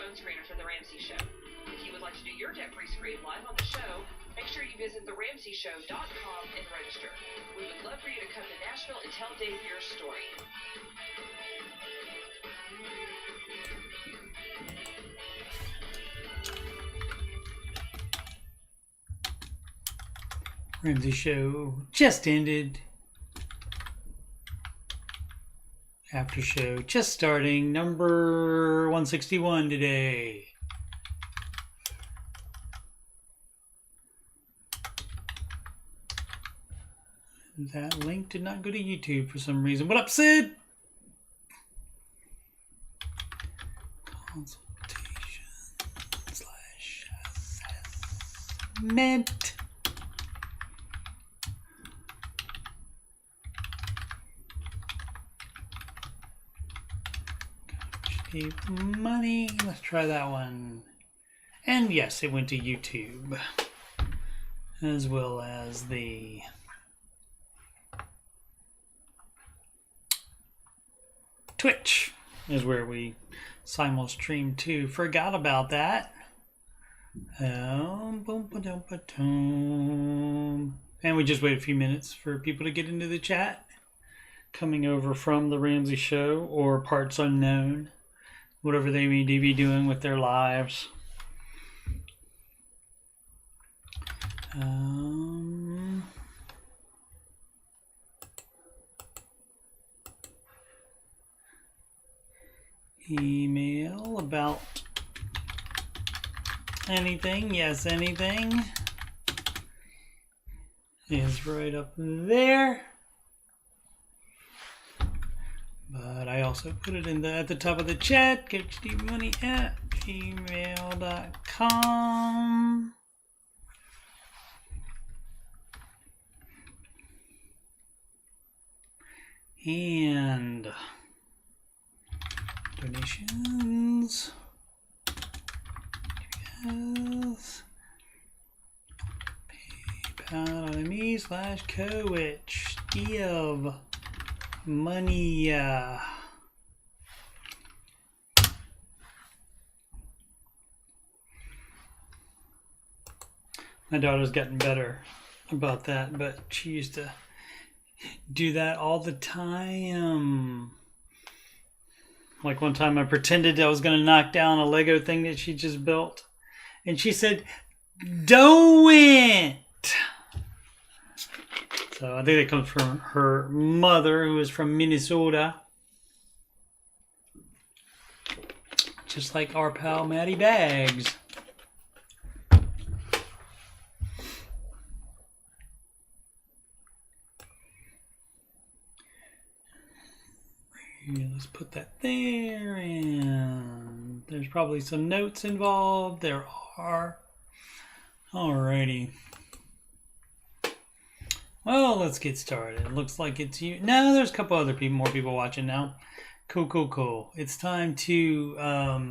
phone screener for The Ramsey Show. If you would like to do your debt-free screen live on the show, make sure you visit theramseyshow.com and register. We would love for you to come to Nashville and tell Dave your story. Ramsey Show just ended. Aftershow just starting. Number 161 today. That link did not go to YouTube for some reason. What up, Sid? Consultation / assessment. Money. Let's try that one. And yes, it went to YouTube, as well as the Twitch is where we simul stream too. Forgot about that. And we just wait a few minutes for people to get into the chat, coming over from the Ramsey Show or Parts Unknown, whatever they may be doing with their lives. Email about anything. Yes, anything is right up there. But I also put it in at the top of the chat. GetYouMoney@gmail.com. And donations. Yes. PayPal.me/coach. Give money. My daughter's gotten better about that, but she used to do that all the time. Like one time I pretended I was going to knock down a Lego thing that she just built. And she said, "Do it!" So I think that comes from her mother, who is from Minnesota. Just like our pal Maddie Bags. Let's put that there, and there's probably some notes involved. There are. Alrighty. Well, let's get started. It looks like it's you. No, there's a couple other people, more people watching now. Cool. It's time to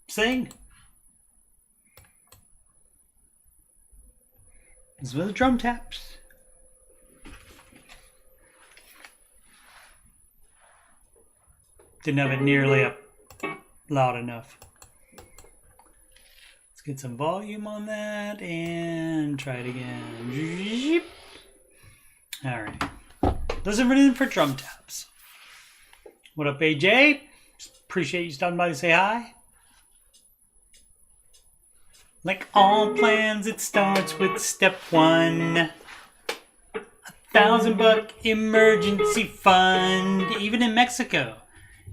sing. This was the drum taps. Didn't have it nearly up loud enough. Let's get some volume on that and try it again. Alright. Listen for drum taps. What up, AJ? Appreciate you stopping by to say hi. Like all plans, it starts with step one. $1,000 emergency fund, even in Mexico.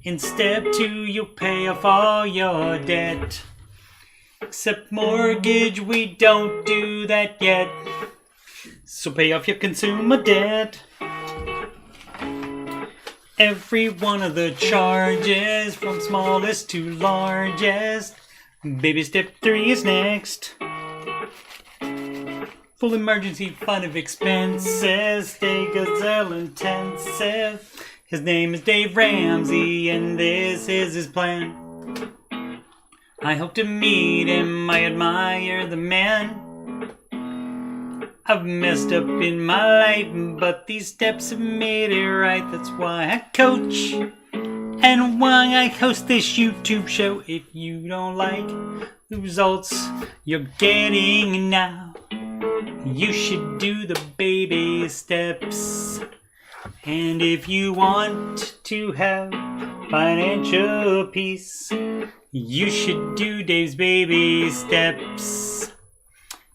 In step two, you'll pay off all your debt. Except mortgage, we don't do that yet. So pay off your consumer debt. Every one of the charges, from smallest to largest. Baby step 3 is next. Full emergency fund of expenses. Stay gazelle intensive. His name is Dave Ramsey, and this is his plan. I hope to meet him, I admire the man. I've messed up in my life, but these steps have made it right. That's why I coach and why I host this YouTube show. If you don't like the results you're getting now, you should do the baby steps. And if you want to have financial peace, you should do Dave's baby steps.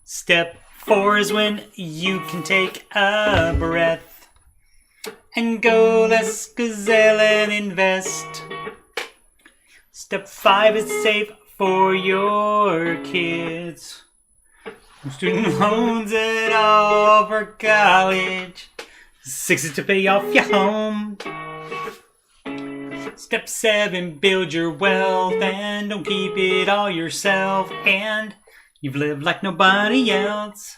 Step 4 is when you can take a breath and go less gazelle and invest. Step 5 is save for your kids. Student loans and all for college. 6 is to pay off your home. Step 7, build your wealth and don't keep it all yourself. And you've lived like nobody else.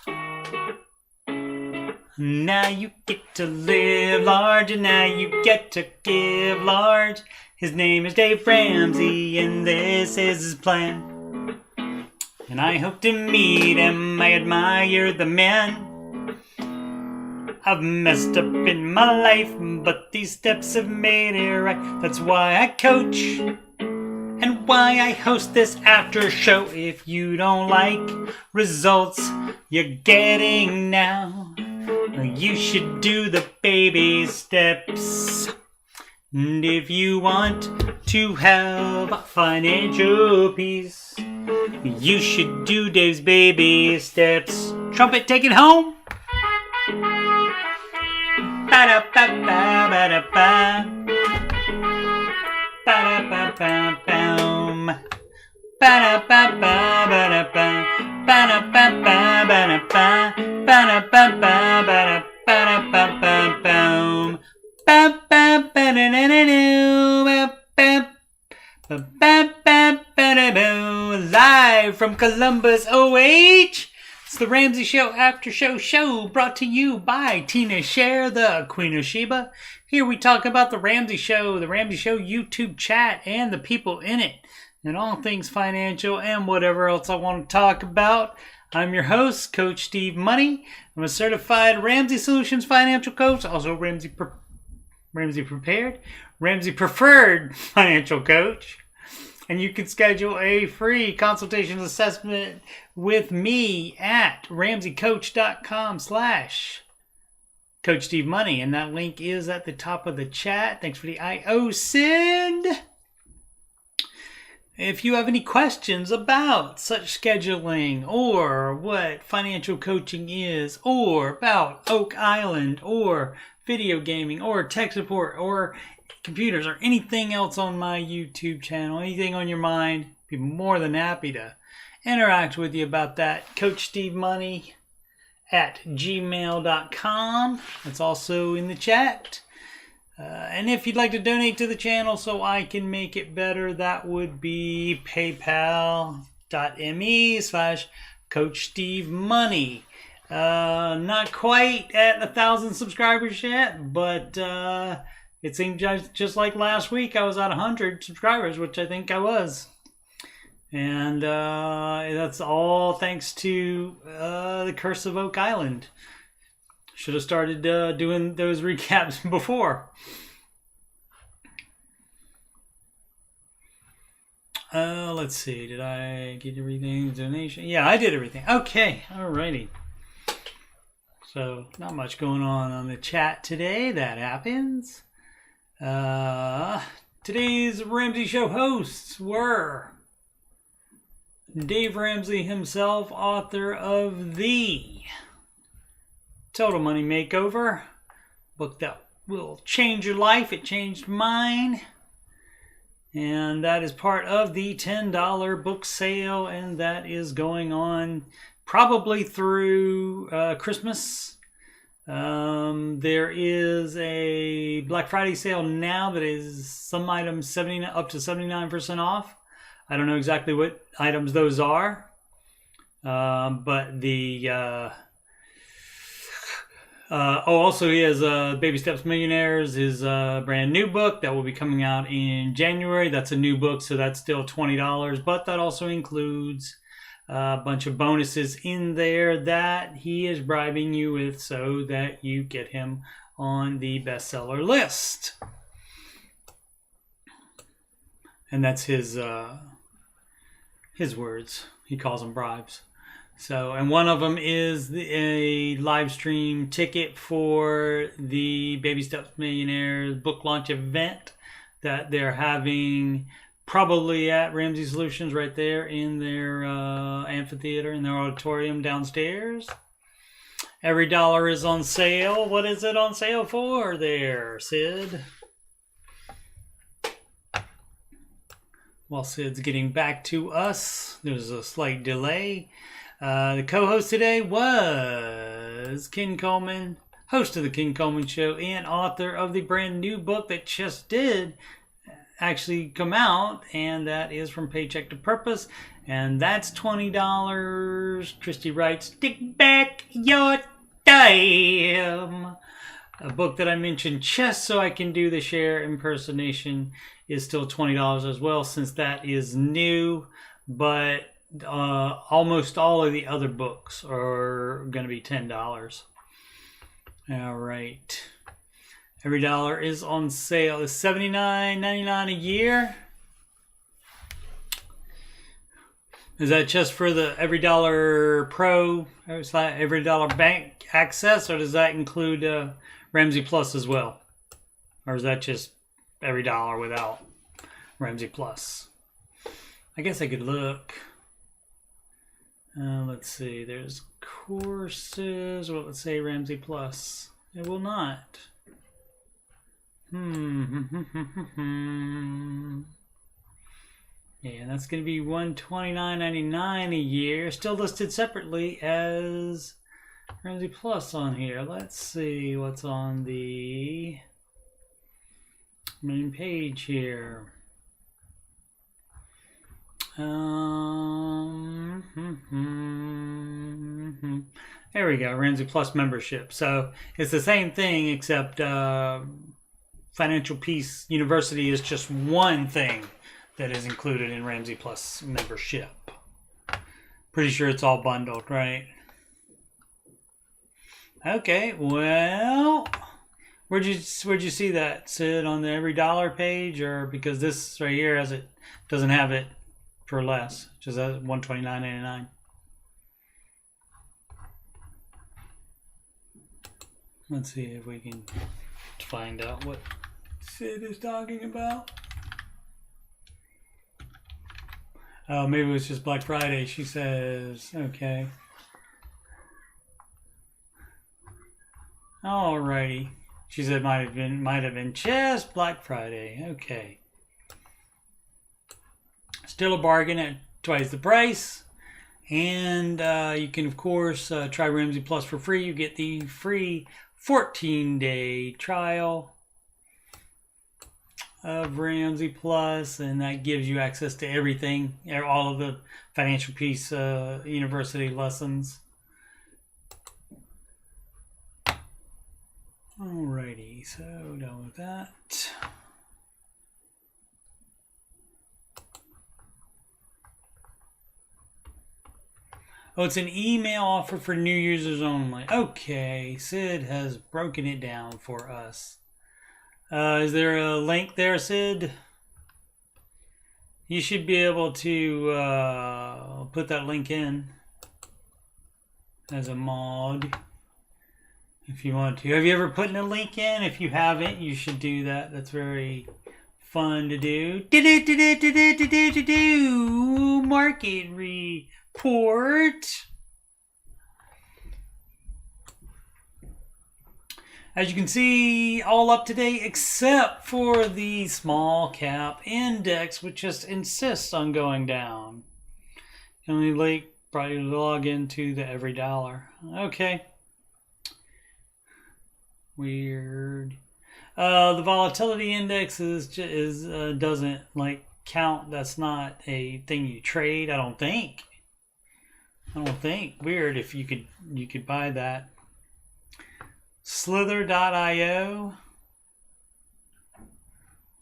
Now you get to live large and now you get to give large. His name is Dave Ramsey and this is his plan. And I hope to meet him. I admire the man. I've messed up in my life, but these steps have made it right. That's why I coach and why I host this after show. If you don't like results you're getting now, you should do the baby steps. And if you want to have financial peace, you should do Dave's baby steps. Trumpet, take it home. Ba-da-ba-ba-ba-da-ba. Ba-da-ba-ba-bam. Ba-da-ba-ba-ba-da-ba. Ba-da-ba-ba-ba-da-ba. Ba-da-ba-ba-ba-da-ba-da-ba-bam. Ba-ba-ba-da-da-da-do. Live from Columbus, OH. It's the Ramsey Show After Show brought to you by Tina Scher, the Queen of Sheba. Here we talk about the Ramsey Show YouTube chat, and the people in it, and all things financial and whatever else I want to talk about. I'm your host, Coach Steve Money. I'm a certified Ramsey Solutions financial coach, also Ramsey Prepared, Ramsey Preferred financial coach. And you can schedule a free consultation assessment with me at ramseycoach.com/Coach Steve Money. And that link is at the top of the chat. Thanks for the IO send. If you have any questions about such scheduling, or what financial coaching is, or about Oak Island, or video gaming, or tech support, or computers, or anything else on my YouTube channel, anything on your mind, I'd be more than happy to interact with you about that. Coach Steve Money at gmail.com. That's also in the chat. And if you'd like to donate to the channel so I can make it better, that would be paypal.me/Coach Steve Money. Not quite at 1,000 subscribers yet, but it seemed just like last week I was at 100 subscribers, which I think I was. And that's all thanks to the Curse of Oak Island. Should have started doing those recaps before. Let's see. Did I get everything? Donation? Yeah, I did everything. Okay. Alrighty. So, not much going on the chat today. That happens. Today's Ramsey Show hosts were Dave Ramsey himself, author of the Total Money Makeover, book that will change your life. It changed mine. And that is part of the $10 book sale, and that is going on probably through Christmas. There is a Black Friday sale now that is some items up to 79% off. I don't know exactly what items those are, but the also he has Baby Steps Millionaires, his brand new book that will be coming out in January. That's a new book, so that's still $20, but that also includes a bunch of bonuses in there that he is bribing you with so that you get him on the bestseller list. And that's his words. He calls them bribes. So, and one of them is a live stream ticket for the Baby Steps Millionaires book launch event that they're having probably at Ramsey Solutions right there in their amphitheater, in their auditorium downstairs. Every dollar is on sale. What is it on sale for there, Sid? While Sid's getting back to us, there's a slight delay. The co-host today was Ken Coleman, host of the Ken Coleman Show and author of the brand new book that just did actually come out, and that is From Paycheck to Purpose, and that's $20. Christy writes, "Stick back your time." A book that I mentioned just so I can do the Cher impersonation is still $20 as well, since that is new, but almost all of the other books are going to be $10. All right. Every dollar is on sale. It's $79.99 a year. Is that just for the Every Dollar Pro, Every Dollar Bank access, or does that include Ramsey Plus as well? Or is that just every dollar without Ramsey Plus? I guess I could look. Let's see. There's courses. Well, let's say Ramsey Plus. It will not. Yeah, that's going to be $129.99 a year. Still listed separately as Ramsey Plus on here. Let's see what's on the main page here. There we go, Ramsey Plus membership. So it's the same thing, except Financial Peace University is just one thing that is included in Ramsey Plus membership. Pretty sure it's all bundled, right? Okay, well, where'd you see that, Sid, on the Every Dollar page, or because this right here doesn't have it for less, just at $129.99. Let's see if we can find out what Sid is talking about. Oh, maybe it was just Black Friday, she says. Okay. Alrighty. She said might have been just Black Friday. Okay. Still a bargain at twice the price. And you can, of course, try Ramsey Plus for free. You get the free 14-day trial of Ramsey Plus, and that gives you access to everything, all of the Financial Peace University lessons. Alrighty, so done with that. Oh, it's an email offer for new users only. Okay, Sid has broken it down for us. Is there a link there, Sid? You should be able to put that link in as a mod if you want to. Have you ever put in a link in? If you haven't, you should do that. That's very fun to do. Market report. As you can see, all up to date except for the small cap index, which just insists on going down. You only probably log into the Every Dollar. Okay. Weird. The volatility index doesn't count. That's not a thing you trade. I don't think. Weird. If you could buy that. Slither.io.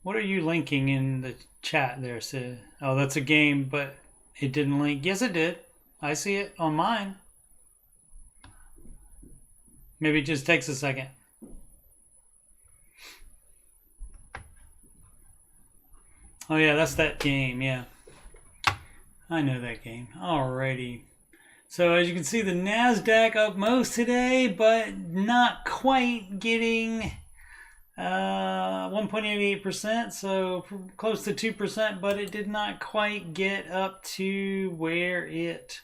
What are you linking in the chat there, Sid? Oh, that's a game, but it didn't link. Yes, it did. I see it on mine. Maybe it just takes a second. Oh yeah, that's that game. Yeah, I know that game. Alrighty. So as you can see, the Nasdaq up most today, but not quite getting 1.88%, so close to 2%, but it did not quite get up to where it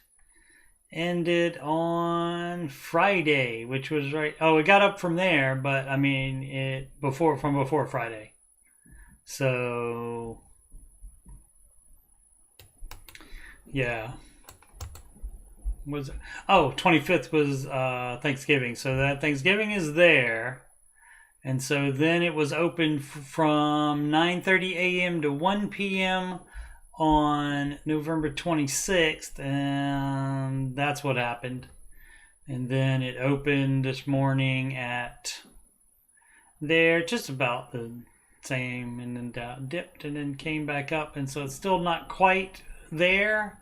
ended on Friday, which was right. Oh, it got up from there, but I mean it before Friday. So yeah. Was 25th was Thanksgiving, so that Thanksgiving is there. And so then it was open from 9:30 a.m. to 1 p.m. on November 26th, and that's what happened. And then it opened this morning at there, just about the same, and then dipped and then came back up. And so it's still not quite there,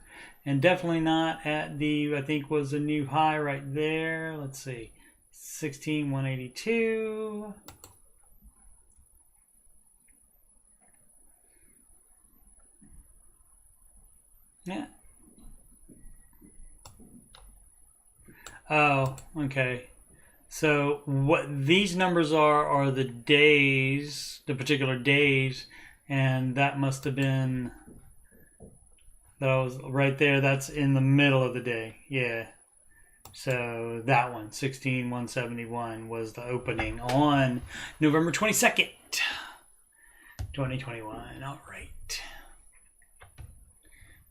and definitely not at the, I think was a new high right there. Let's see. 16,182. Yeah. Oh, okay. So what these numbers are the days, the particular days, and that must have been, that was right there. That's in the middle of the day. Yeah. So that one, 16,171, was the opening on November 22nd, 2021. All right.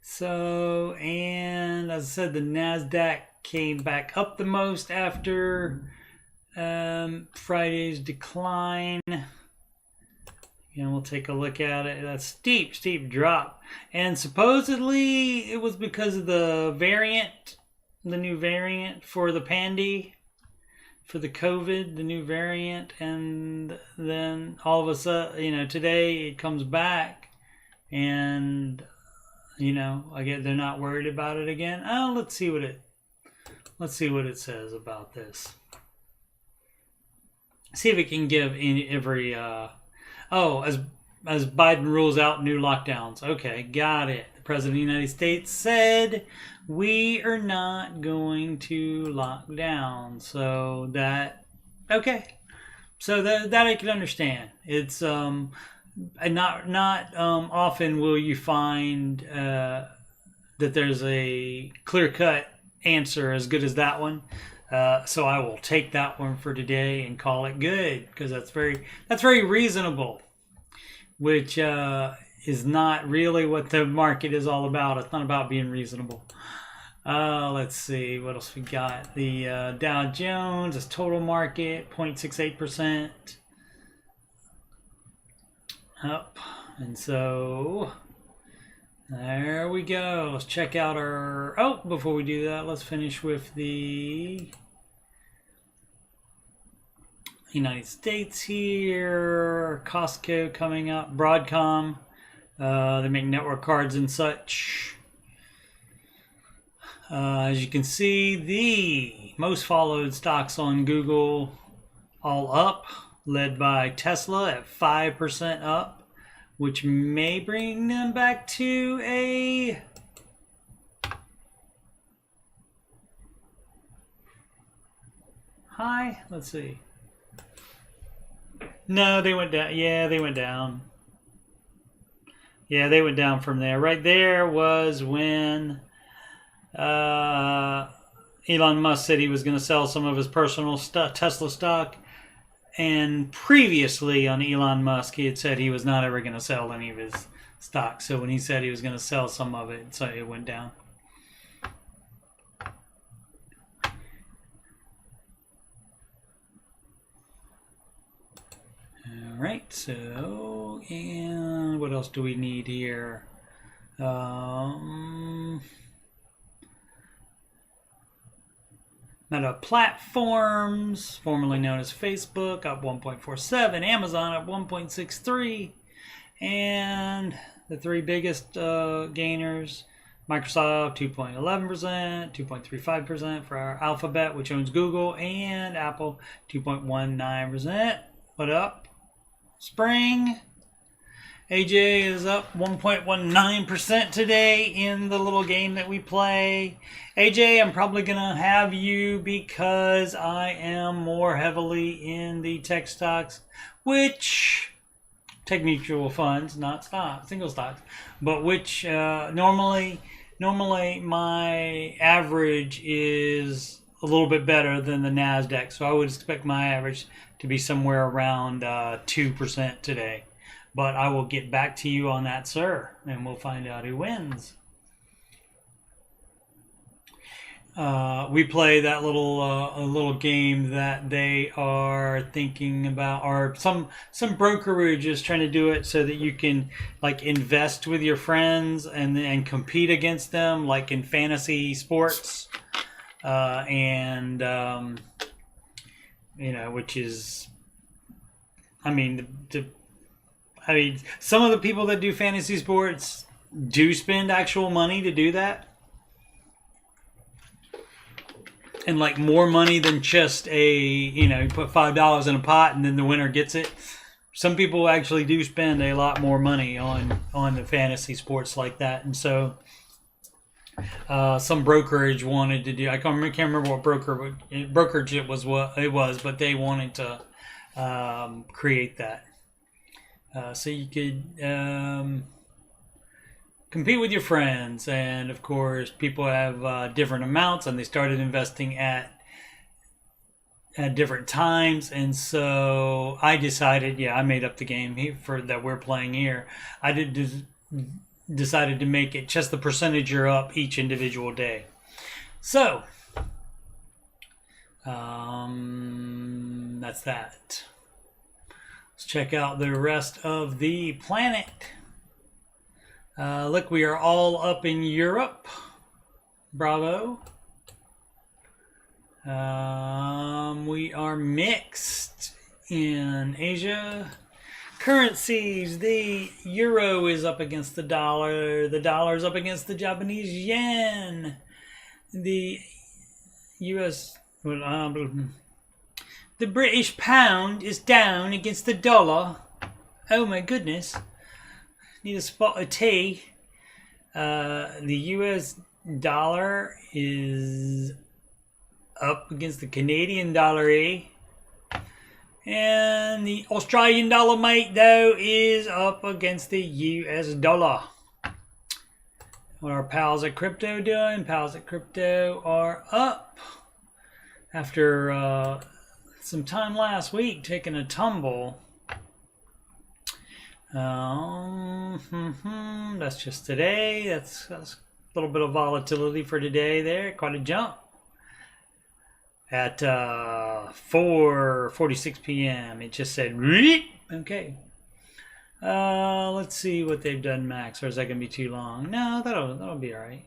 So, and as I said, the NASDAQ came back up the most after Friday's decline. And we'll take a look at it. That's steep drop. And supposedly it was because of the variant, the new variant for the Pandy, for the COVID, the new variant. And then all of a sudden, today it comes back, and again, they're not worried about it again. Oh, let's see what it says about this. See if it can give every as Biden rules out new lockdowns. Okay, got it. The President of the United States said we are not going to lock down. So that, okay. So that I can understand. It's and not often will you find that there's a clear-cut answer as good as that one. So I will take that one for today and call it good, because that's very reasonable, which is not really what the market is all about. It's not about being reasonable. Let's see what else we got. The Dow Jones is total market 0.68% up, and so there we go. Let's check out our... Oh, before we do that, let's finish with the United States here. Costco coming up. Broadcom. They make network cards and such. As you can see, the most followed stocks on Google all up, led by Tesla at 5% up, which may bring them back to a high. Let's see. No, they went down. Yeah, they went down. Yeah, they went down from there. Right there was when Elon Musk said he was going to sell some of his personal Tesla stock. And previously on Elon Musk, he had said he was not ever going to sell any of his stock. So when he said he was going to sell some of it, so it went down. All right, so, and what else do we need here? Meta Platforms, formerly known as Facebook, up 1.47. Amazon up 1.63. And the three biggest gainers, Microsoft 2.11%, 2.35% for our Alphabet, which owns Google, and Apple 2.19%. What up? Spring. AJ is up 1.19% today in the little game that we play. AJ, I'm probably going to have you because I am more heavily in the tech stocks, which, tech mutual funds, not stocks, single stocks, but which normally my average is a little bit better than the NASDAQ. So I would expect my average to be somewhere around 2% today. But I will get back to you on that, sir, and we'll find out who wins. We play that little game that they are thinking about, or some brokerage is trying to do it so that you can like invest with your friends and compete against them, like in fantasy sports, which is, I mean, some of the people that do fantasy sports do spend actual money to do that. And like more money than just you put $5 in a pot and then the winner gets it. Some people actually do spend a lot more money on the fantasy sports like that. And so some brokerage wanted to do, I can't remember what brokerage it was, but they wanted to create that. So you could compete with your friends, and of course people have different amounts, and they started investing at different times. And so I decided, I made up the game that we're playing here. I decided to make it just the percentage you're up each individual day. So that's that. Let's check out the rest of the planet. Look, we are all up in Europe. Bravo. We are mixed in Asia. Currencies, the euro is up against the dollar. The dollar is up against the Japanese yen. The US, the British pound is down against the dollar. Oh my goodness. Need a spot of tea. The US dollar is up against the Canadian dollar, and the Australian dollar, mate, though, is up against the US dollar. What are our pals at crypto doing? Pals at crypto are up after some time last week taking a tumble. That's just today. That's a little bit of volatility for today there. Quite a jump. At 4:46 p.m. it just said, okay. Let's see what they've done max, or is that going to be too long? No, that'll be all right.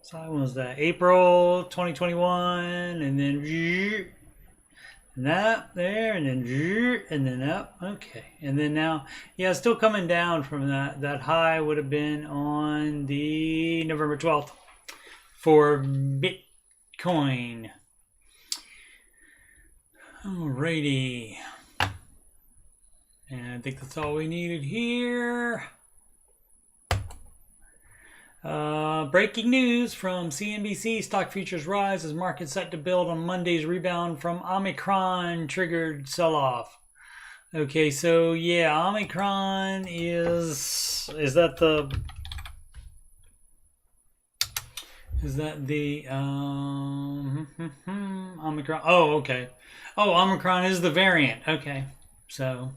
So when was that? April 2021, and then up there, and then up. Okay, and then now, still coming down from that. That high would have been on the November 12th for Bitcoin. Alrighty, and I think that's all we needed here. Breaking news from CNBC: stock futures rise as market set to build on Monday's rebound from Omicron triggered sell-off. Okay, so Omicron is that the Omicron? Oh, okay. Oh, Omicron is the variant. Okay, so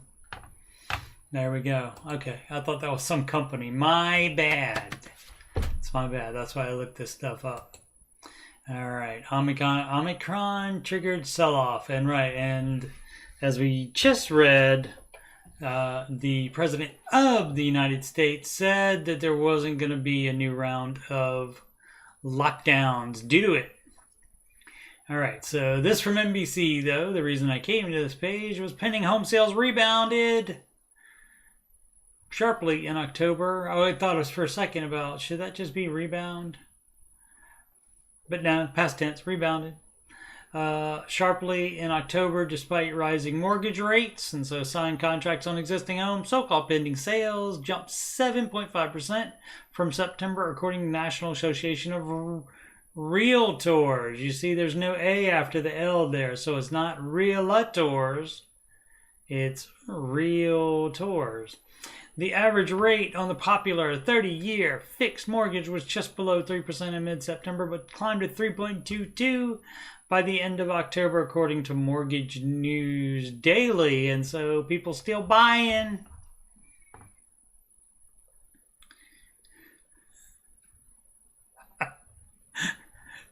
there we go. Okay, I thought that was some company. My bad. My bad. That's why I looked this stuff up. All right, Omicron triggered sell-off, and as we just read, the president of the United States said that there wasn't going to be a new round of lockdowns due to it. All right, so this from NBC, though. The reason I came to this page was pending home sales rebounded sharply in October. I thought it was for a second about, should that just be rebound? But no, past tense, rebounded. sharply in October despite rising mortgage rates. And so signed contracts on existing homes, so-called pending sales, jumped 7.5% from September, according to the National Association of Realtors. You see there's no A after the L there, so it's not realtors, it's realtors. The average rate on the popular 30-year fixed mortgage was just below 3% in mid-September, but climbed to 3.22 by the end of October, according to Mortgage News Daily. And so people still buying.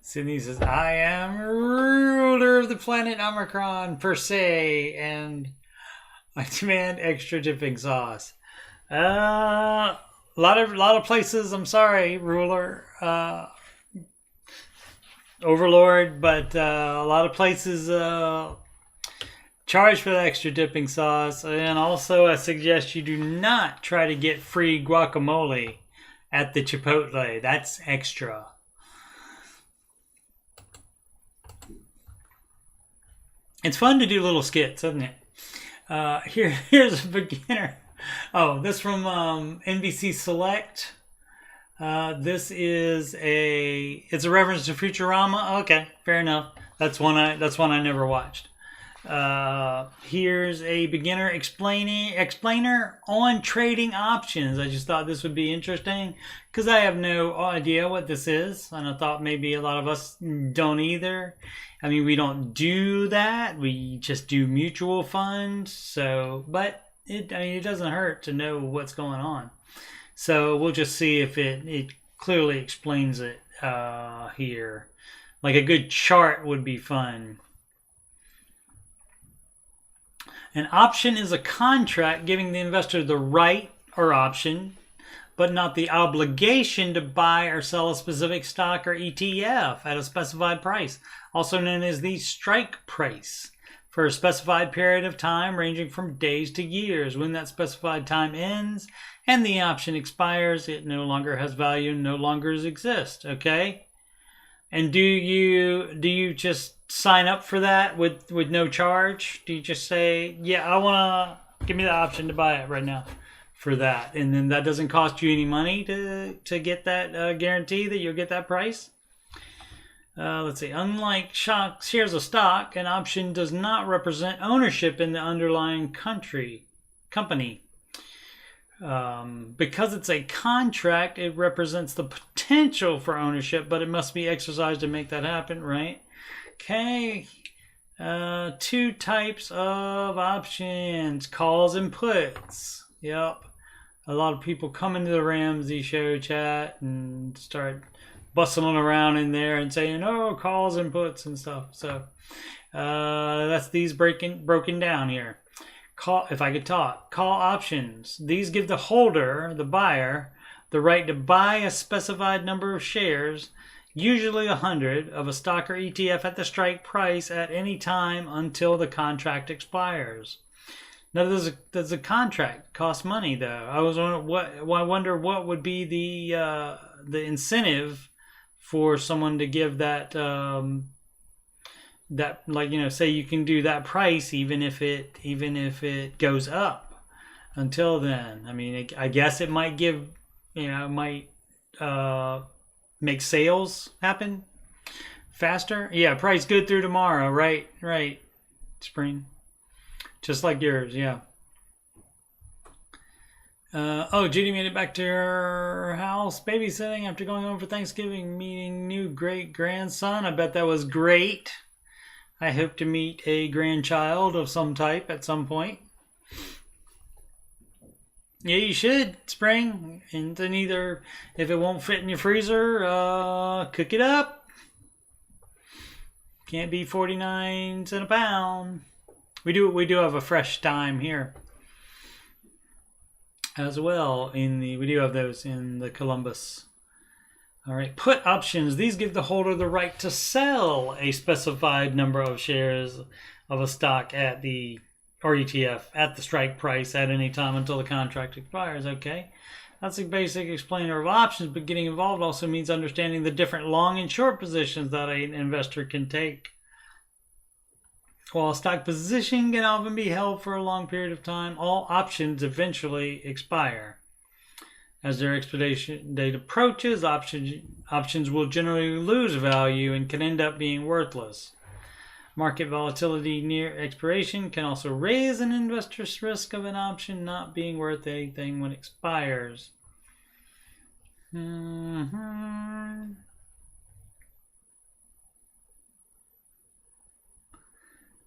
Sydney says, I am ruler of the planet Omicron per se, and I demand extra dipping sauce. A lot of places, I'm sorry, ruler, overlord, but a lot of places charge for the extra dipping sauce. And also I suggest you do not try to get free guacamole at the Chipotle. That's extra. It's fun to do little skits, isn't it? Here's a beginner. Oh, this from NBC Select. This is it's a reference to Futurama. Okay, fair enough. That's one I never watched. Here's a beginner explainer on trading options. I just thought this would be interesting because I have no idea what this is, and I thought maybe a lot of us don't either. I mean, we don't do that. We just do mutual funds. So, but it doesn't hurt to know what's going on. So we'll just see if it clearly explains it here. Like a good chart would be fun. An option is a contract giving the investor the right or option, but not the obligation to buy or sell a specific stock or ETF at a specified price, also known as the strike price, for a specified period of time ranging from days to years. When that specified time ends and the option expires, it no longer has value, no longer exists. Okay? And do you just sign up for that with no charge? Do you just say, yeah, I want to give me the option to buy it right now for that, and then that doesn't cost you any money to get that guarantee that you'll get that price? Let's see. Unlike shares of stock, an option does not represent ownership in the underlying company. Because it's a contract, it represents the potential for ownership, but it must be exercised to make that happen, right? Okay. Two types of options: calls and puts. Yep. A lot of people come into the Ramsey show chat and start bustling around in there and saying, oh, calls and puts and stuff. So that's these broken down here. If I could talk, call options. These give the holder, the buyer, the right to buy a specified number of shares, usually 100, of a stock or ETF at the strike price at any time until the contract expires. Now, does a contract cost money though? I wonder what would be the incentive for someone to give that that, like, say you can do that price even if it goes up until then. I mean, I guess it might give, make sales happen faster. Yeah, price good through tomorrow. Right. Spring. Just like yours, yeah. Judy made it back to her house babysitting after going home for Thanksgiving, meeting new great-grandson. I bet that was great. I hope to meet a grandchild of some type at some point. Yeah, you should, Spring. And then either, if it won't fit in your freezer, cook it up. Can't be 49 cents a pound. We do have a fresh thyme here as well. We do have those in the Columbus. All right, put options. These give the holder the right to sell a specified number of shares of a stock or ETF at the strike price at any time until the contract expires. Okay, that's a basic explainer of options, but getting involved also means understanding the different long and short positions that an investor can take While a stock position can often be held for a long period of time, all options eventually expire. As their expiration date approaches, options will generally lose value and can end up being worthless. Market volatility near expiration can also raise an investor's risk of an option not being worth anything when it expires.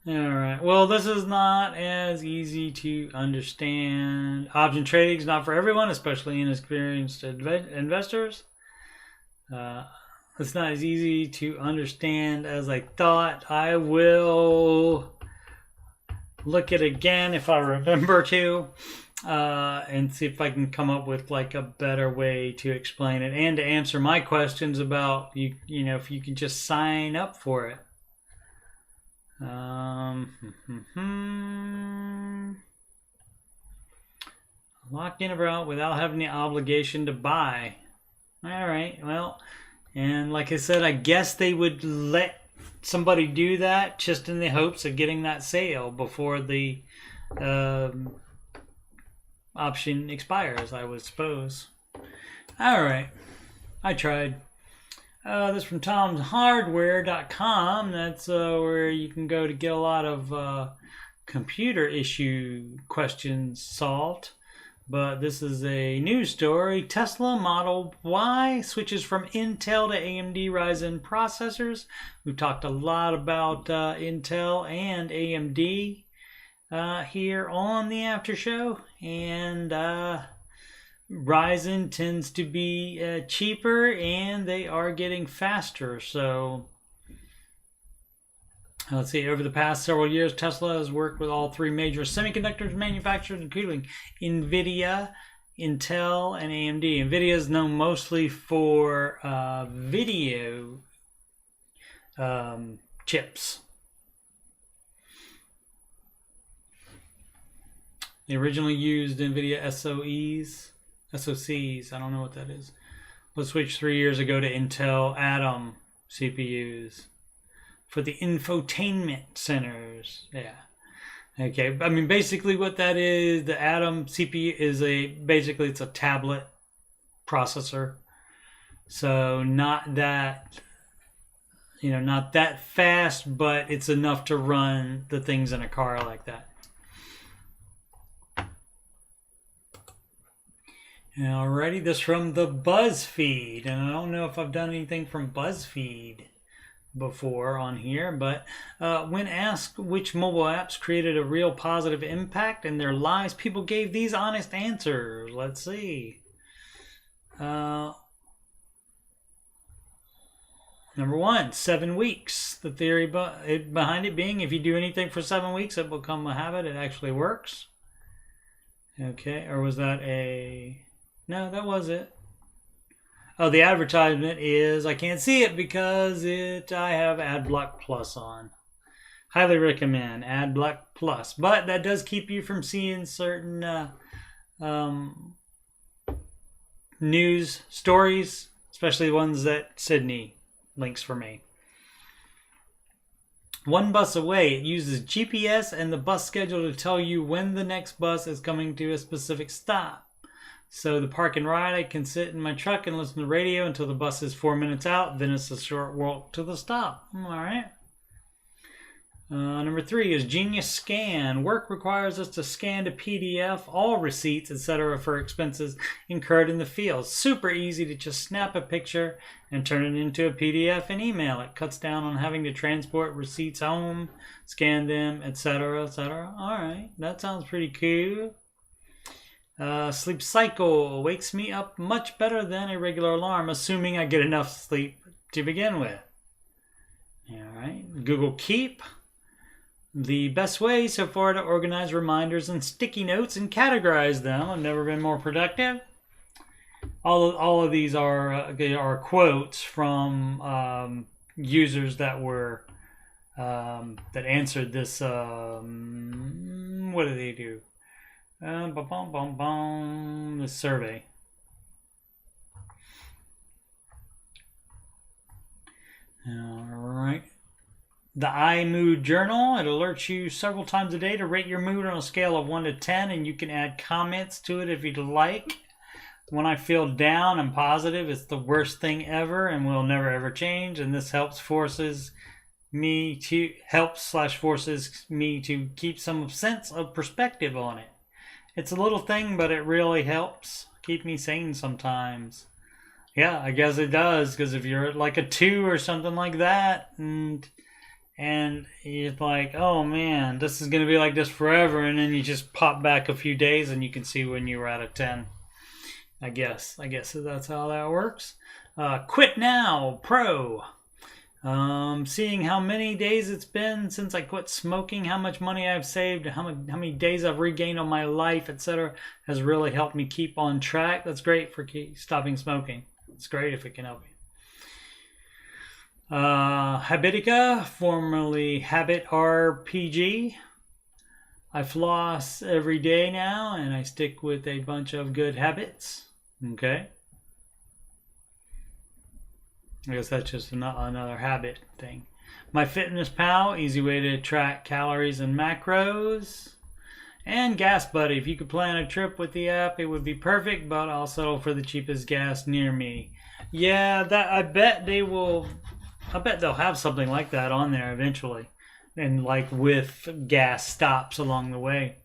Alright, well, this is not as easy to understand. Option trading is not for everyone, especially inexperienced investors. It's not as easy to understand as I thought. I will look at it again if I remember to, and see if I can come up with like a better way to explain it and to answer my questions about you know, if you can just sign up for it. Lock in about without having the obligation to buy. All right, well, and like I said, I guess they would let somebody do that just in the hopes of getting that sale before the option expires, I would suppose. All right, I tried. This is from tomshardware.com. That's where you can go to get a lot of computer issue questions solved. But this is a news story. Tesla Model Y switches from Intel to AMD Ryzen processors. We've talked a lot about Intel and AMD here on the Aftershow. And Ryzen tends to be cheaper, and they are getting faster. So let's see, over the past several years, Tesla has worked with all three major semiconductor manufacturers, including NVIDIA, Intel, and AMD. NVIDIA is known mostly for video chips. They originally used NVIDIA SoCs, I don't know what that is. Was switched 3 years ago to Intel Atom CPUs for the infotainment centers. Yeah. Okay. I mean, basically what that is, the Atom CPU is basically it's a tablet processor. So not that, not that fast, but it's enough to run the things in a car like that. Alrighty, this from the BuzzFeed, and I don't know if I've done anything from BuzzFeed before on here, but when asked which mobile apps created a real positive impact in their lives, people gave these honest answers. Let's see. Number one, 7 weeks. The theory behind it being if you do anything for 7 weeks, it will become a habit. It actually works. Okay, or was that a... No, that was it. Oh, the advertisement is, I can't see it because I have AdBlock Plus on. Highly recommend AdBlock Plus. But that does keep you from seeing certain news stories, especially ones that Sydney links for me. One bus away, it uses GPS and the bus schedule to tell you when the next bus is coming to a specific stop. So the park and ride, I can sit in my truck and listen to the radio until the bus is 4 minutes out. Then it's a short walk to the stop. All right. Number three is Genius Scan. Work requires us to scan to PDF all receipts, etc. for expenses incurred in the field. Super easy to just snap a picture and turn it into a PDF and email it. Cuts down on having to transport receipts home, scan them, etc., etc. All right, that sounds pretty cool. Sleep Cycle wakes me up much better than a regular alarm, assuming I get enough sleep to begin with. All right. Google Keep. The best way so far to organize reminders and sticky notes and categorize them. I've never been more productive. All of these are quotes from users that were that answered this. What do they do? The survey. All right. the iMood journal. It alerts you several times a day to rate your mood on a scale of 1 to 10, and you can add comments to it if you'd like. When I feel down, I'm positive it's the worst thing ever and will never ever change, and this forces me to keep some sense of perspective on it. It's a little thing, but it really helps keep me sane sometimes. Yeah, I guess it does, because if you're at like a 2 or something like that, and you're like, oh man, this is going to be like this forever, and then you just pop back a few days and you can see when you were at a 10. I guess that's how that works. Quit Now Pro. Seeing how many days it's been since I quit smoking, how much money I've saved, how many days I've regained on my life, etc., has really helped me keep on track. That's great for stopping smoking. It's great if it can help you. Habitica, formerly Habit RPG. I floss every day now, and I stick with a bunch of good habits. Okay. I guess that's just another habit thing. MyFitnessPal, easy way to track calories and macros. And Gas Buddy, if you could plan a trip with the app, it would be perfect, but I'll settle for the cheapest gas near me. Yeah, I bet they'll have something like that on there eventually. And like with gas stops along the way.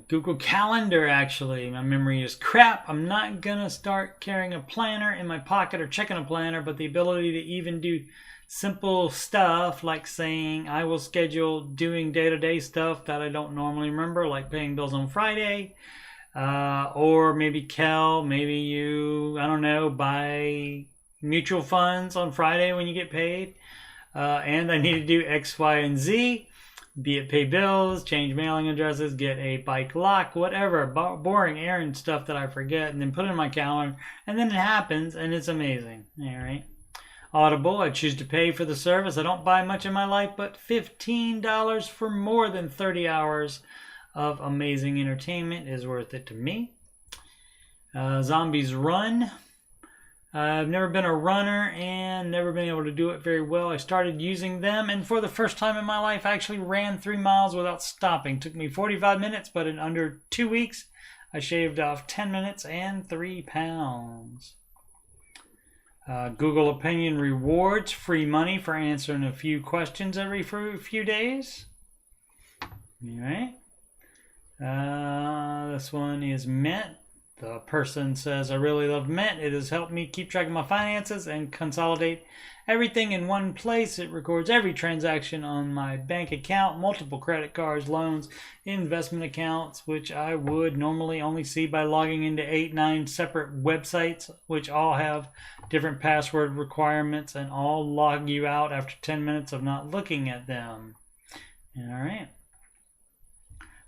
Google Calendar, actually. My memory is crap. I'm not going to start carrying a planner in my pocket or checking a planner, but the ability to even do simple stuff like saying I will schedule doing day-to-day stuff that I don't normally remember, like paying bills on Friday. Or maybe you, I don't know, buy mutual funds on Friday when you get paid. And I need to do X, Y, and Z. Be it pay bills, change mailing addresses, get a bike lock, whatever. Boring errand stuff that I forget and then put it in my calendar. And then it happens and it's amazing. All right. Audible, I choose to pay for the service. I don't buy much in my life, but $15 for more than 30 hours of amazing entertainment is worth it to me. Zombies Run. I've never been a runner and never been able to do it very well. I started using them, and for the first time in my life, I actually ran 3 miles without stopping. It took me 45 minutes, but in under 2 weeks, I shaved off 10 minutes and 3 pounds. Google Opinion Rewards, free money for answering a few questions every few days. All right. This one is Mint. The person says, I really love Mint. It has helped me keep track of my finances and consolidate everything in one place. It records every transaction on my bank account, multiple credit cards, loans, investment accounts, which I would normally only see by logging into 8-9 separate websites, which all have different password requirements and all log you out after 10 minutes of not looking at them. All right.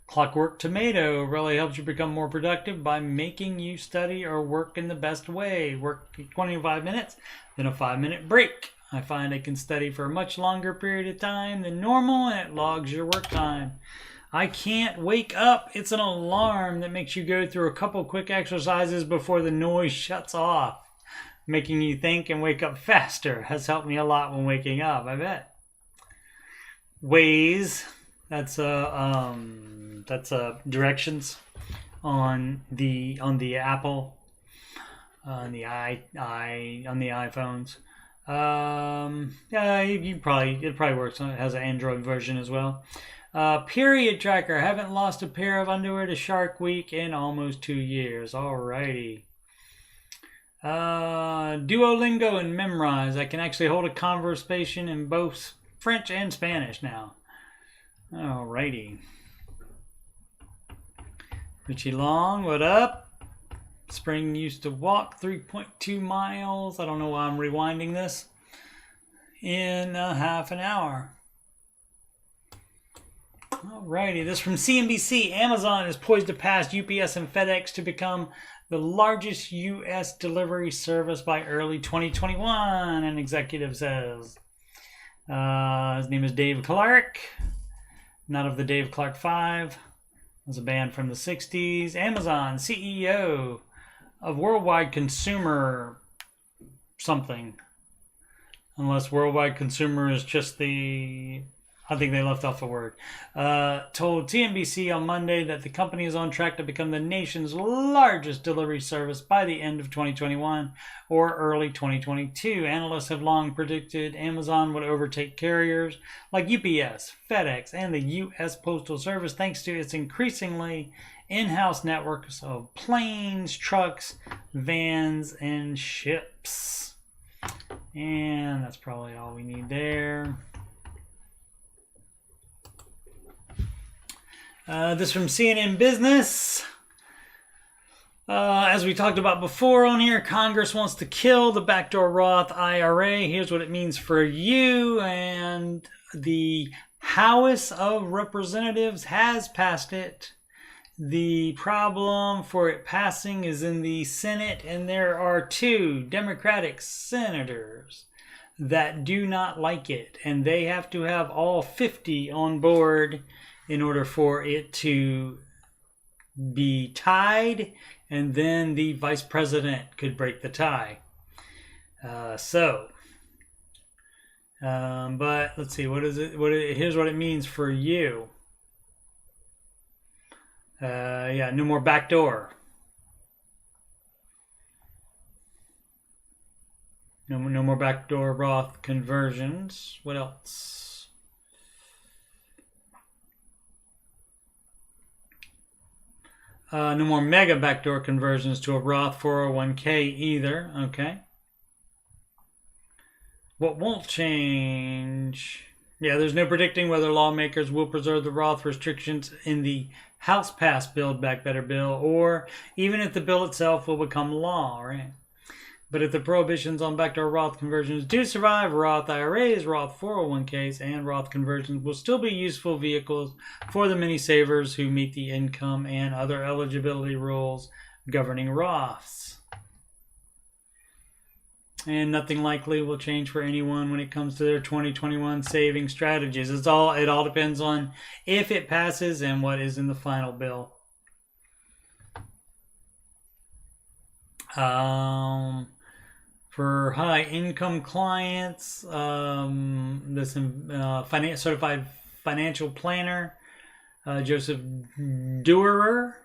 Clockwork Tomato really helps you become more productive by making you study or work in the best way. Work 25 minutes, then a 5-minute break. I find I can study for a much longer period of time than normal, and it logs your work time. I can't wake up. It's an alarm that makes you go through a couple quick exercises before the noise shuts off. Making you think and wake up faster has helped me a lot when waking up, I bet. Waze. That's directions on the Apple, on the iPhones. Yeah, it probably works. It has an Android version as well. Period tracker. Haven't lost a pair of underwear to Shark Week in almost 2 years. Alrighty. Duolingo and Memrise. I can actually hold a conversation in both French and Spanish now. Alrighty. Richie Long, what up? Spring used to walk 3.2 miles. I don't know why I'm rewinding this. In half an hour. Alrighty, this from CNBC. Amazon is poised to pass UPS and FedEx to become the largest U.S. delivery service by early 2021, an executive says. His name is Dave Clark. Not of the Dave Clark 5. It was a band from the 60s. Amazon CEO of worldwide consumer something. unless worldwide consumer is just the... I think they left off a word. Told TNBC on Monday that the company is on track to become the nation's largest delivery service by the end of 2021 or early 2022. Analysts have long predicted Amazon would overtake carriers like UPS, FedEx, and the U.S. Postal Service thanks to its increasingly in-house networks of planes, trucks, vans, and ships. And that's probably all we need there. This from CNN Business. As we talked about before on here, Congress wants to kill the backdoor Roth IRA. Here's what it means for you. And the House of Representatives has passed it. The problem for it passing is in the Senate, and there are 2 Democratic senators that do not like it. And they have to have all 50 on board in order for it to be tied, and then the vice president could break the tie. But let's see, what is it? Here's what it means for you. No more backdoor. No more backdoor Roth conversions. What else? No more mega backdoor conversions to a Roth 401k either. Okay. What won't change? Yeah, there's no predicting whether lawmakers will preserve the Roth restrictions in the House-passed Build Back Better bill, or even if the bill itself will become law, right? But if the prohibitions on backdoor Roth conversions do survive, Roth IRAs, Roth 401ks, and Roth conversions will still be useful vehicles for the many savers who meet the income and other eligibility rules governing Roths. And nothing likely will change for anyone when it comes to their 2021 saving strategies. It all depends on if it passes and what is in the final bill. For high-income clients, this certified financial planner, Joseph Durer,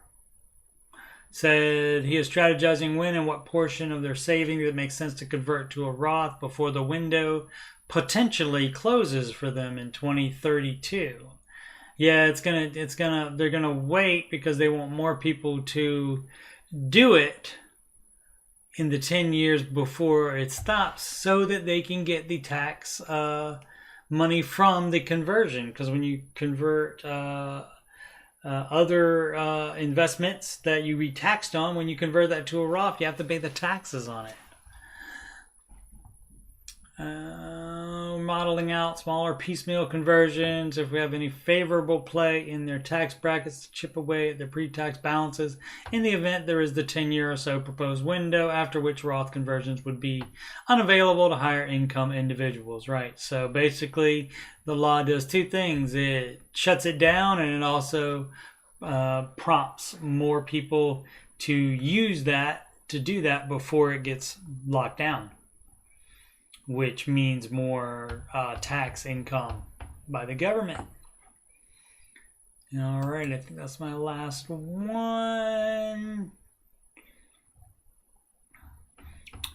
said he is strategizing when and what portion of their savings it makes sense to convert to a Roth before the window potentially closes for them in 2032. Yeah, they're gonna wait because they want more people to do it in the 10 years before it stops, so that they can get the tax money from the conversion. Because when you convert other investments that you be taxed on, when you convert that to a Roth, you have to pay the taxes on it. Modeling out smaller piecemeal conversions if we have any favorable play in their tax brackets to chip away at their pre-tax balances in the event there is the 10-year or so proposed window, after which Roth conversions would be unavailable to higher income individuals, right? So basically the law does 2 things. It shuts it down, and it also prompts more people to use that, to do that before it gets locked down, which means more tax income by the government. All right, I think that's my last one.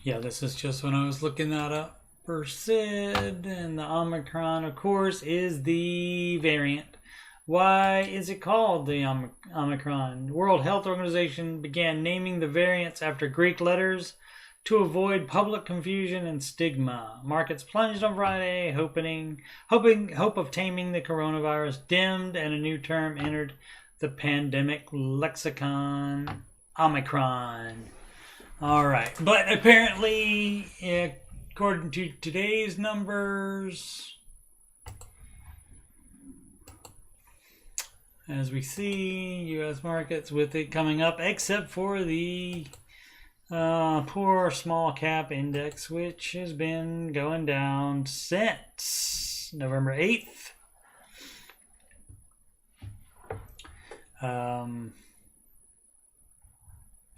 Yeah, this is just when I was looking that up for Sid. And the Omicron, of course, is the variant. Why is it called the Omicron? The World Health Organization began naming the variants after Greek letters to avoid public confusion and stigma. Markets plunged on Friday, hope of taming the coronavirus dimmed, and a new term entered the pandemic lexicon: Omicron. All right, but apparently, according to today's numbers, as we see, U.S. markets with it coming up, except for the poor small cap index, which has been going down since November 8th.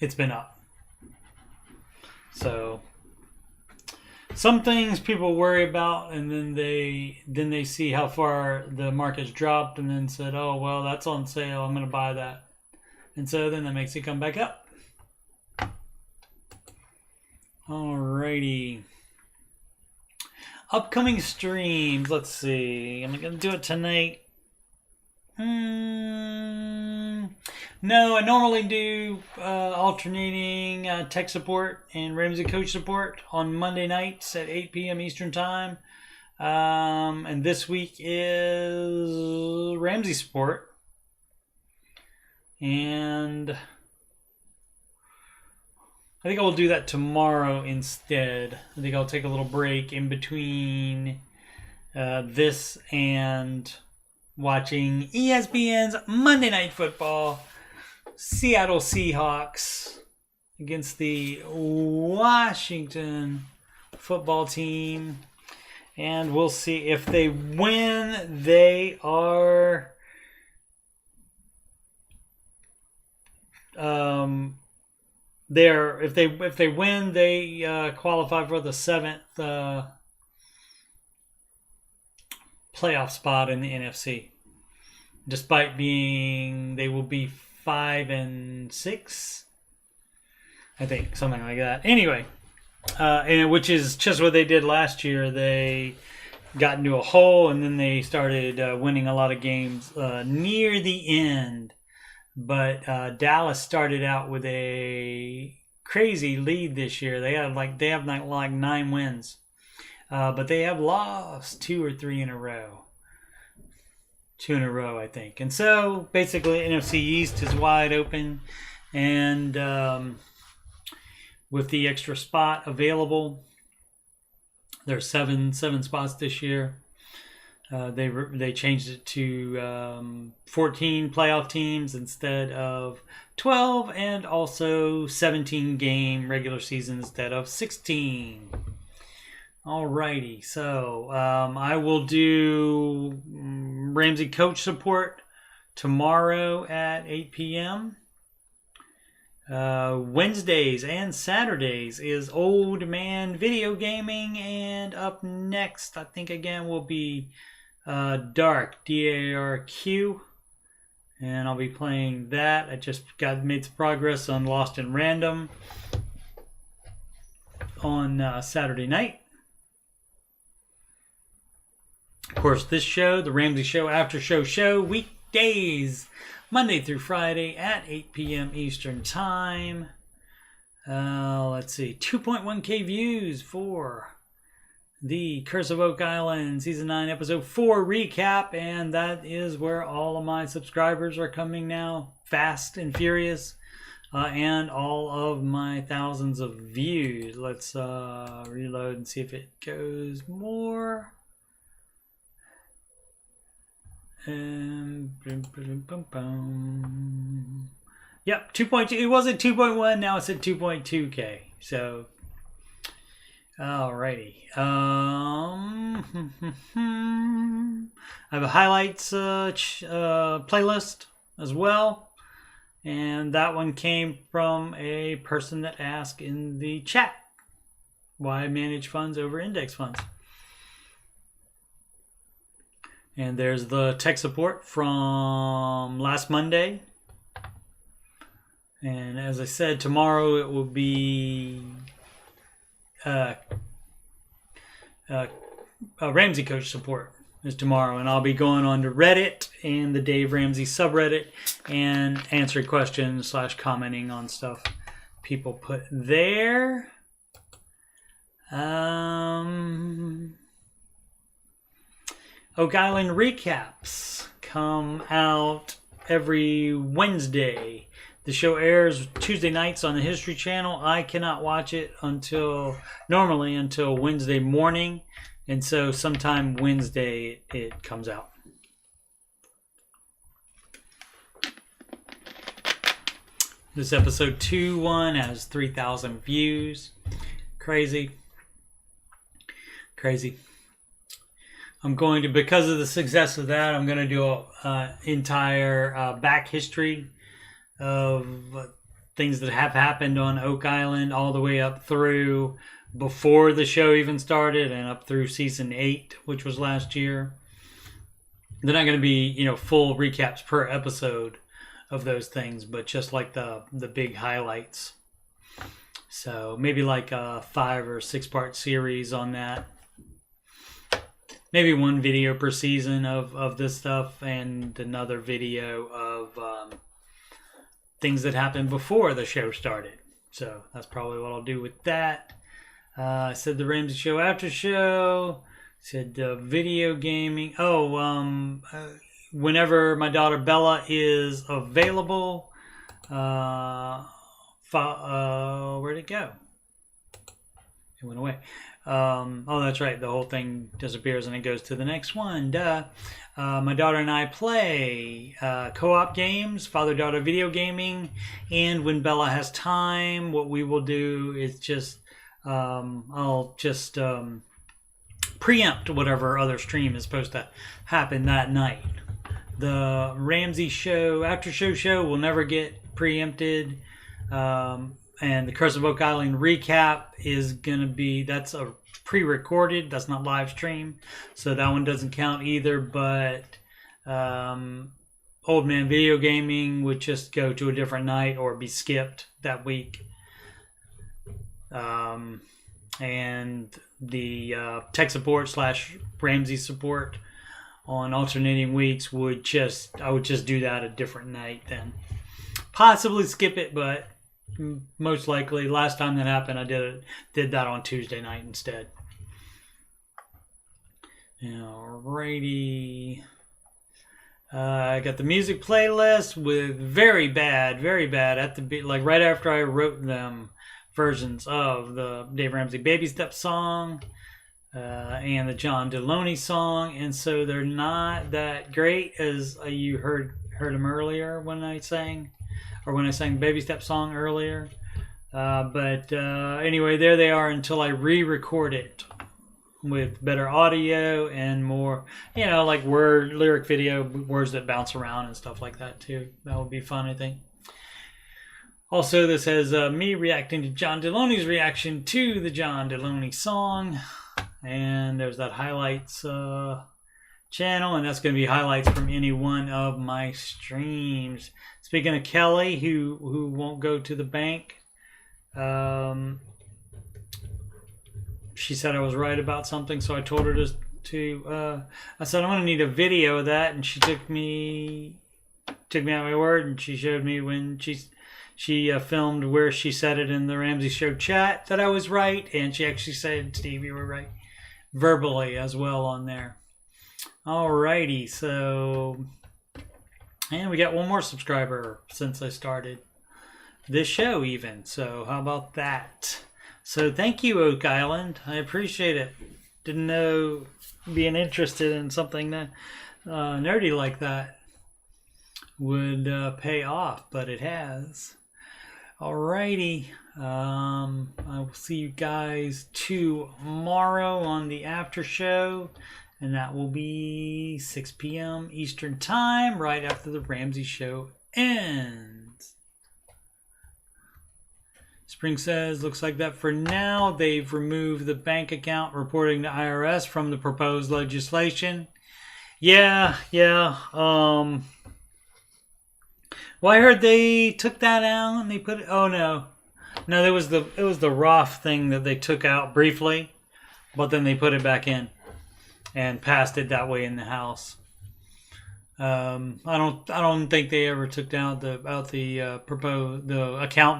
It's been up. So some things people worry about, and then they see how far the market's dropped, and then said, "Oh well, that's on sale. I'm going to buy that," and so then that makes it come back up. Alrighty. Upcoming streams. Let's see. Am I going to do it tonight? No, I normally do alternating tech support and Ramsey coach support on Monday nights at 8 p.m. Eastern Time. And this week is Ramsey support. And I think I will do that tomorrow instead. I think I'll take a little break in between this and watching ESPN's Monday Night Football. Seattle Seahawks against the Washington football team. And we'll see if they win. They are if they win, they qualify for the 7th playoff spot in the NFC. Despite they will be 5-6, I think, something like that. Anyway, and which is just what they did last year. They got into a hole, and then they started winning a lot of games near the end. But Dallas started out with a crazy lead this year. They have like 9 wins, but they have lost 2 or 3 in a row. 2 in a row, I think. And so basically, NFC East is wide open, and with the extra spot available, there's seven spots this year. They changed it to 14 playoff teams instead of 12, and also 17 game regular season instead of 16. Alrighty, so I will do Ramsey coach support tomorrow at 8 p.m. Wednesdays and Saturdays is Old Man Video Gaming, and up next, I think again, will be Dark, D-A-R-Q, and I'll be playing that. I just made some progress on Lost in Random on Saturday night. Of course, this show, the Ramsey Show Aftershow show, weekdays, Monday through Friday at 8 p.m. Eastern Time. Let's see, 2.1k views for the Curse of Oak Island Season 9 Episode 4 recap, and that is where all of my subscribers are coming now, fast and furious, and all of my thousands of views. Let's reload and see if it goes more. Yep, 2.2. It was at 2.1. Now it's at 2.2k. So, alrighty. I have a highlights playlist as well, and that one came from a person that asked in the chat why I manage funds over index funds. And there's the tech support from last Monday. And as I said, tomorrow it will be Ramsey coach support is tomorrow. And I'll be going on to Reddit and the Dave Ramsey subreddit and answering questions / commenting on stuff people put there. Oak Island recaps come out every Wednesday. The show airs Tuesday nights on the History Channel. I cannot watch it normally until Wednesday morning, and so sometime Wednesday it comes out. This episode 2-1 has 3,000 views. Crazy. I'm going to, because of the success of that, I'm going to do an entire back history of things that have happened on Oak Island all the way up through before the show even started and up through season 8, which was last year. They're not going to be, full recaps per episode of those things, but just like the big highlights. So maybe like a 5 or 6 part series on that. Maybe one video per season of this stuff, and another video of things that happened before the show started. So that's probably what I'll do with that. I said the Ramsey Show after show. Said video gaming. Whenever my daughter Bella is available. Where'd it go? It went away. That's right. The whole thing disappears and it goes to the next one. Duh. My daughter and I play co-op games, father-daughter video gaming, and when Bella has time, what we will do is just I'll just preempt whatever other stream is supposed to happen that night. The Ramsey Show after show will never get preempted, and the Curse of Oak Island recap is gonna be, that's a pre-recorded, that's not live stream, so that one doesn't count either. But Old Man Video Gaming would just go to a different night or be skipped that week. And the tech support / Ramsey support on alternating weeks I would just do that a different night then. Possibly skip it, but most likely last time that happened I did that on Tuesday night instead. Alrighty. I got the music playlist with very bad at the beat, like right after I wrote them, versions of the Dave Ramsey Baby Step song and the John Deloney song, and so they're not that great as you heard them earlier when I sang Baby Step song earlier. But anyway, there they are until I re-record it with better audio and more, like lyric video, words that bounce around and stuff like that too. That would be fun, I think. Also, this has me reacting to John Deloney's reaction to the John Deloney song. And there's that highlights channel, and that's going to be highlights from any one of my streams. Speaking of Kelly, who won't go to the bank, she said I was right about something, so I told her I said I'm going to need a video of that, and she took me at my word, and she showed me when she filmed where she said it in the Ramsey Show chat that I was right, and she actually said, Steve, you were right, verbally as well on there. Alrighty, so, and we got one more subscriber since I started this show even, so how about that? So thank you, Oak Island. I appreciate it. Didn't know being interested in something that nerdy like that would pay off, but it has. Alrighty, I will see you guys tomorrow on the after show, and that will be 6 p.m. Eastern Time, right after the Ramsey Show ends. Spring says, looks like that for now. They've removed the bank account reporting to IRS from the proposed legislation. Yeah. Well, I heard they took that out and they put it. Oh no, it was the Roth thing that they took out briefly, but then they put it back in and passed it that way in the House. I don't think they ever took out the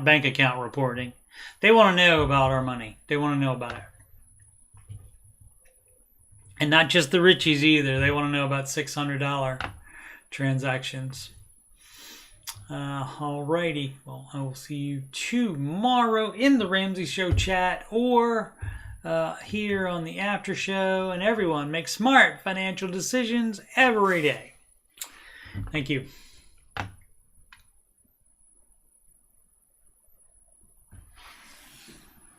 bank account reporting. They want to know about our money. They want to know about it, and not just the richies either. They want to know about $600 transactions. Alrighty, well, I will see you tomorrow in the Ramsey Show chat or here on the after show. And everyone, make smart financial decisions every day. Thank you.